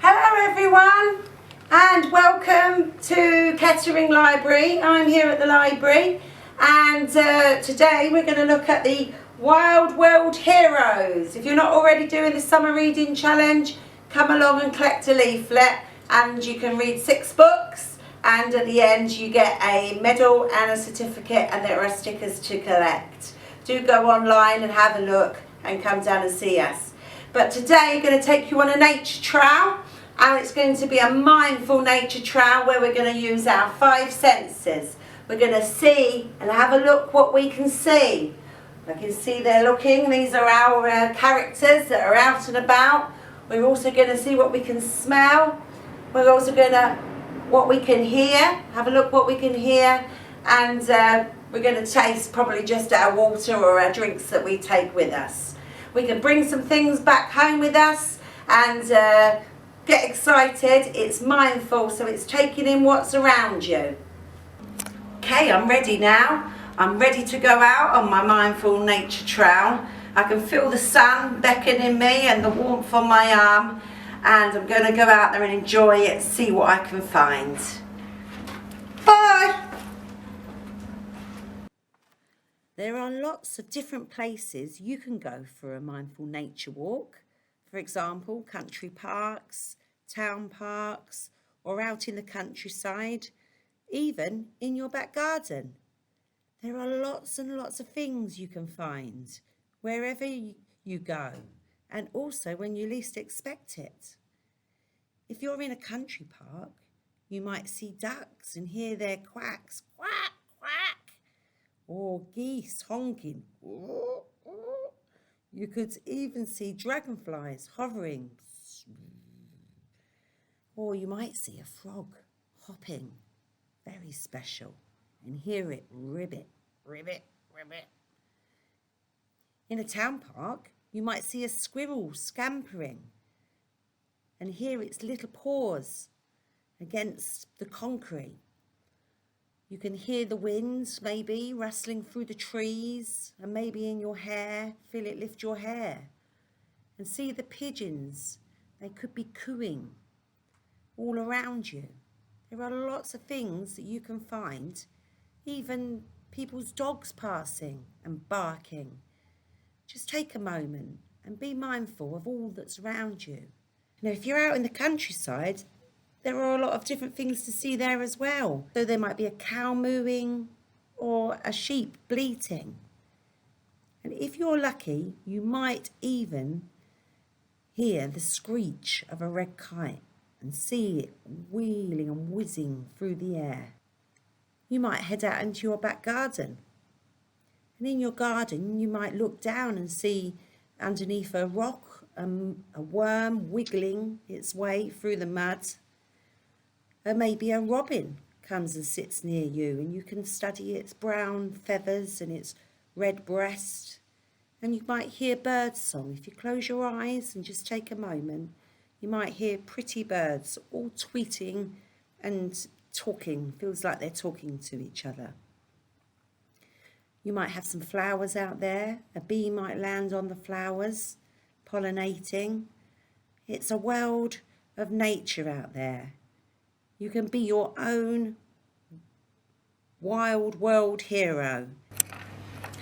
Hello everyone and welcome to Kettering Library. I'm here at the library and today we're going to look at the Wild World Heroes. If you're not already doing the summer reading challenge, come along and collect a leaflet and you can read 6 books and at the end you get a medal and a certificate and there are stickers to collect. Do go online and have a look and come down and see us. But today I'm going to take you on a nature trail, and it's going to be a mindful nature trail where we're going to use our 5 senses. We're going to see and have a look what we can see. I can see they're looking. These are our characters that are out and about. We're also going to see what we can smell. We're also going to what we can hear. Have a look what we can hear, and we're going to taste probably just our water or our drinks that we take with us. We can bring some things back home with us and get excited. It's mindful, so it's taking in what's around you. Okay, I'm ready now. I'm ready to go out on my mindful nature trail. I can feel the sun beckoning me and the warmth on my arm, and I'm going to go out there and enjoy it, see what I can find. Bye! There are lots of different places you can go for a mindful nature walk. For example, country parks, town parks, or out in the countryside, even in your back garden. There are lots and lots of things you can find wherever you go, and also when you least expect it. If you're in a country park, you might see ducks and hear their quacks, quack, quack, or geese honking. You could even see dragonflies hovering. Or you might see a frog hopping, very special, and hear it ribbit, ribbit, ribbit. In a town park, you might see a squirrel scampering and hear its little paws against the concrete. You can hear the wind maybe rustling through the trees, and maybe in your hair, feel it lift your hair. And see the pigeons, they could be cooing all around you. There are lots of things that you can find, even people's dogs passing and barking. Just take a moment and be mindful of all that's around you. Now, if you're out in the countryside, there are a lot of different things to see there as well. So there might be a cow mooing or a sheep bleating. And if you're lucky, you might even hear the screech of a red kite and see it wheeling and whizzing through the air. You might head out into your back garden. And in your garden, you might look down and see underneath a rock a worm wiggling its way through the mud. Or maybe a robin comes and sits near you and you can study its brown feathers and its red breast. And you might hear bird song. If you close your eyes and just take a moment, you might hear pretty birds all tweeting and talking. Feels like they're talking to each other. You might have some flowers out there. A bee might land on the flowers, pollinating. It's a world of nature out there. You can be your own wild world hero.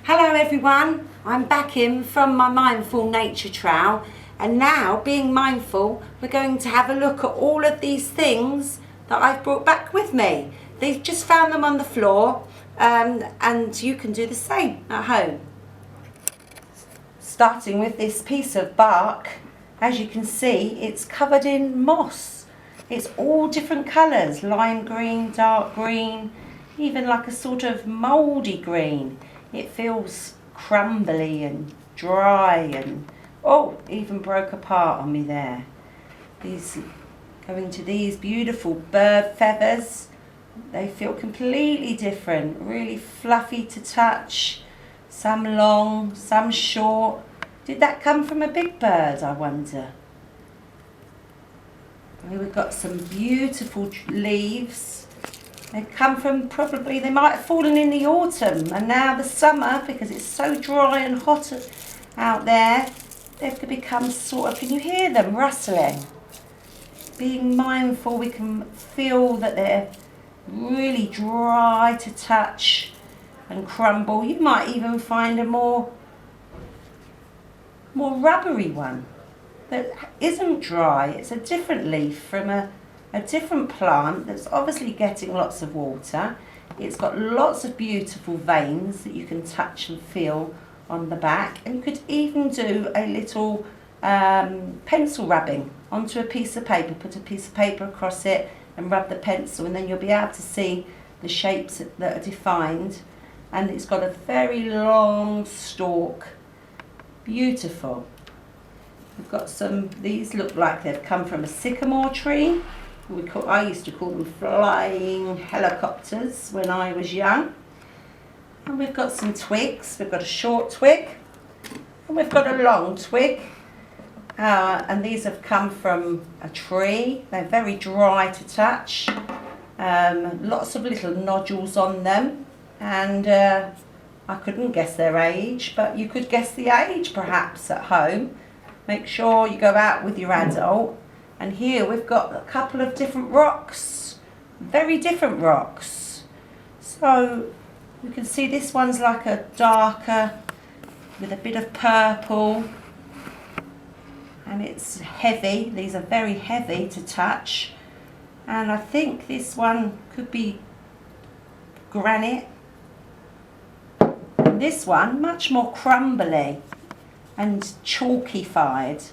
Hello everyone, I'm back in from my mindful nature trail, and now, being mindful, we're going to have a look at all of these things that I've brought back with me. They've just found them on the floor, and you can do the same at home. Starting with this piece of bark, as you can see, it's covered in moss. It's all different colours, lime green, dark green, even like a sort of mouldy green. It feels crumbly and dry and, oh, even broke apart on me there. These, going to these beautiful bird feathers, they feel completely different, really fluffy to touch, some long, some short. Did that come from a big bird, I wonder? Here we've got some beautiful leaves. They've come from probably, they might have fallen in the autumn and now the summer, because it's so dry and hot out there, they've become sort of, can you hear them rustling? being mindful, we can feel that they're really dry to touch and crumble. You might even find a more rubbery one that isn't dry. It's a different leaf from a different plant that's obviously getting lots of water. It's got lots of beautiful veins that you can touch and feel on the back, and you could even do a little pencil rubbing onto a piece of paper. Put a piece of paper across it and rub the pencil, and then you'll be able to see the shapes that are defined. And it's got a very long stalk. Beautiful. We've got some, these look like they've come from a sycamore tree. I used to call them flying helicopters when I was young. And we've got some twigs. We've got a short twig and we've got a long twig. And these have come from a tree. They're very dry to touch. Lots of little nodules on them. And I couldn't guess their age, but you could guess the age perhaps at home. Make sure you go out with your adult. And here we've got a couple of different rocks, very different rocks. So you can see this one's like a darker with a bit of purple, and it's heavy. These are very heavy to touch. And I think this one could be granite. And this one much more crumbly and chalkified.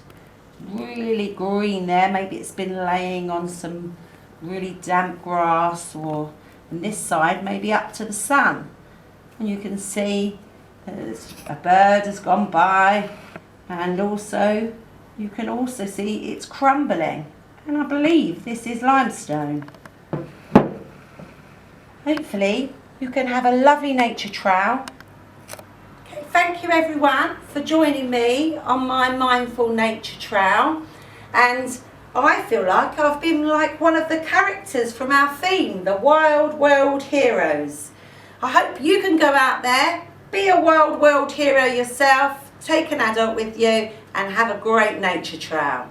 Really green there. Maybe it's been laying on some really damp grass, or on this side maybe up to the sun. And you can see a bird has gone by, and also you can also see it's crumbling. And I believe this is limestone. Hopefully you can have a lovely nature trail. Thank you everyone for joining me on my Mindful Nature Trail, and I feel like I've been like one of the characters from our theme, the Wild World Heroes. I hope you can go out there, be a wild world hero yourself, take an adult with you and have a great nature trail.